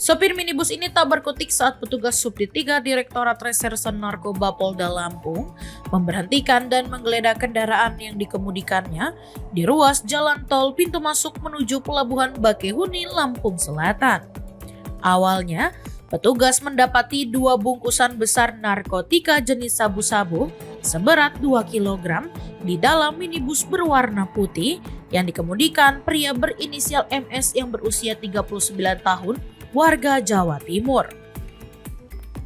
Sopir minibus ini tak berkutik saat petugas Subdit 3 Direktorat Reserse Narkoba Polda Lampung memberhentikan dan menggeledah kendaraan yang dikemudikannya di ruas jalan tol pintu masuk menuju Pelabuhan Bakehuni, Lampung Selatan. Awalnya, petugas mendapati 2 bungkusan besar narkotika jenis sabu-sabu seberat 2 kg di dalam minibus berwarna putih yang dikemudikan pria berinisial MS yang berusia 39 tahun, warga Jawa Timur.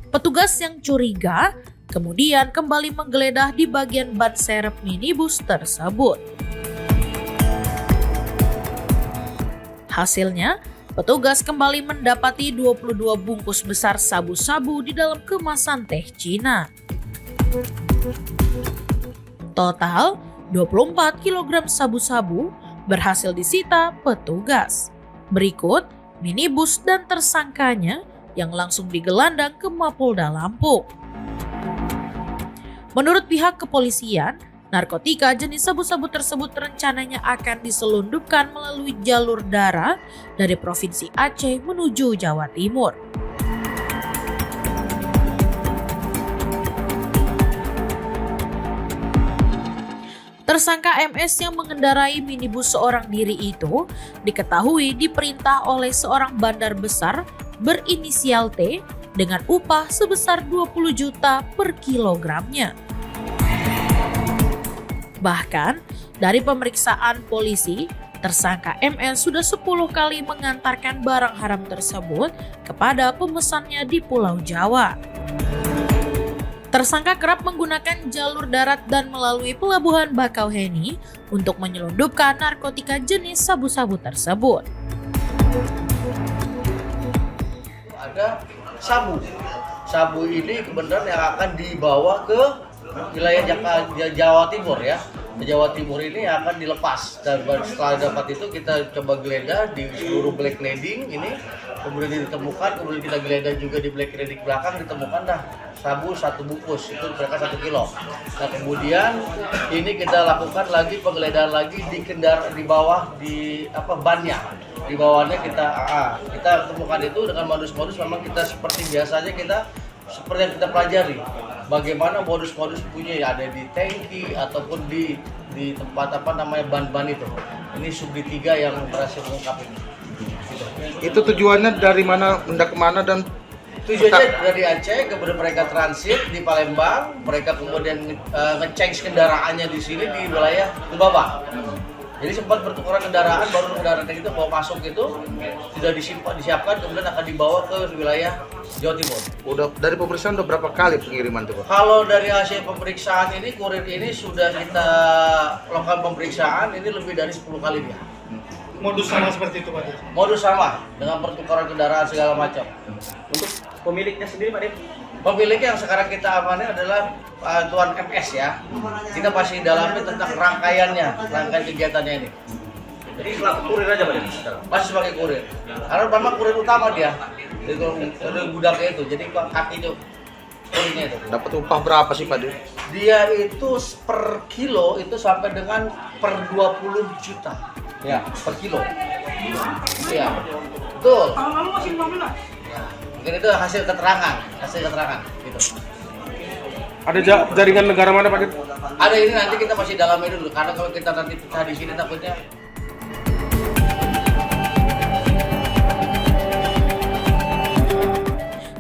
Petugas yang curiga kemudian kembali menggeledah di bagian ban serep minibus tersebut. Hasilnya, petugas kembali mendapati 22 bungkus besar sabu-sabu di dalam kemasan teh Cina. Total 24 kg sabu-sabu berhasil disita petugas. Berikut minibus dan tersangkanya yang langsung digelandang ke Mapolda Lampung. Menurut pihak kepolisian, narkotika jenis sabu-sabu tersebut rencananya akan diselundupkan melalui jalur darat dari Provinsi Aceh menuju Jawa Timur. Tersangka MS yang mengendarai minibus seorang diri itu diketahui diperintah oleh seorang bandar besar berinisial T dengan upah sebesar 20 juta per kilogramnya. Bahkan dari pemeriksaan polisi, tersangka MS sudah 10 kali mengantarkan barang haram tersebut kepada pemesannya di Pulau Jawa. Tersangka kerap menggunakan jalur darat dan melalui Pelabuhan Bakauheni untuk menyelundupkan narkotika jenis sabu-sabu tersebut. Ada sabu. Sabu ini kebenaran yang akan dibawa ke wilayah Jawa Timur ya. Jawa Timur ini akan dilepas dan setelah dapat itu kita coba geledah di seluruh black clothing ini, kemudian ditemukan, kemudian kita geledah juga di black clothing belakang ditemukan dah sabu 1 bungkus, itu mereka 1 kilo. Nah kemudian ini kita lakukan lagi penggeledahan lagi di bawah di bannya, di bawahnya kita temukan itu dengan modus-modus memang kita seperti biasanya seperti yang kita pelajari. Bagaimana modus-modus punya ada di tangki ataupun di tempat ban-ban itu. Ini Subdit 3 yang berhasil mengungkap ini. Itu tujuannya dari mana, hendak kemana dan tujuannya dari Aceh, kemudian mereka transit di Palembang, mereka kemudian ngecek kendaraannya di sini di wilayah Tubaba. Jadi sempat bertukaran kendaraan, baru kendaraan itu bawa masuk itu sudah disiapkan, kemudian akan dibawa ke wilayah Jawa Timur. Udah dari pemeriksaan udah berapa kali pengiriman tuh, Pak? Kalau dari hasil pemeriksaan ini, kurir ini sudah kita lakukan pemeriksaan ini lebih dari 10 kali dia. Modus sama seperti itu, Pak? Modus sama dengan pertukaran kendaraan segala macam. Untuk pemiliknya sendiri, Pak? Pemiliknya yang sekarang kita amani adalah Tuan MS ya. Kita masih dalami tentang rangkaian kegiatannya ini. Jadi selaku kurir aja, Pak? Masih sebagai kurir. Karena memang kurir utama dia. Itu gudangnya itu. Jadi kaki itu kurirnya itu. Dapat upah berapa sih, Pak? Dia itu per kilo itu sampai dengan per 20 juta. Ya, per kilo. Iya. Betul. Kalau masih mana? Ya, mungkin itu hasil keterangan gitu. Ada jaringan negara mana, Pak? Ada ini nanti kita masih dalami dulu karena kalau kita nanti pecah di sini takutnya.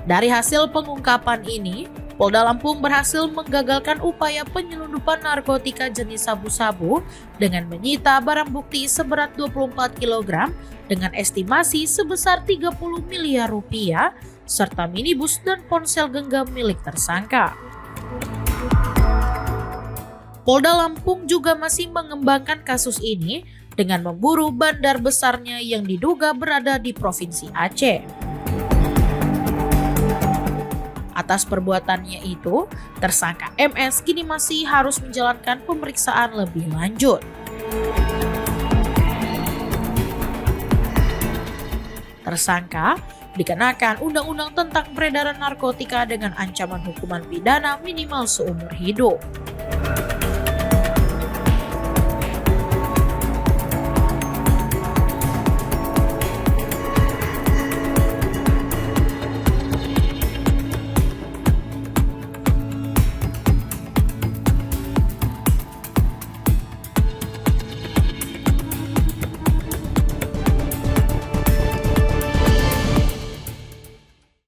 Dari hasil pengungkapan ini, Polda Lampung berhasil menggagalkan upaya penyelundupan narkotika jenis sabu-sabu dengan menyita barang bukti seberat 24 kg dengan estimasi sebesar 30 miliar rupiah serta minibus dan ponsel genggam milik tersangka. Polda Lampung juga masih mengembangkan kasus ini dengan memburu bandar besarnya yang diduga berada di Provinsi Aceh. Atas perbuatannya itu, tersangka MS kini masih harus menjalankan pemeriksaan lebih lanjut. Tersangka dikenakan Undang-Undang tentang Peredaran Narkotika dengan ancaman hukuman pidana minimal seumur hidup.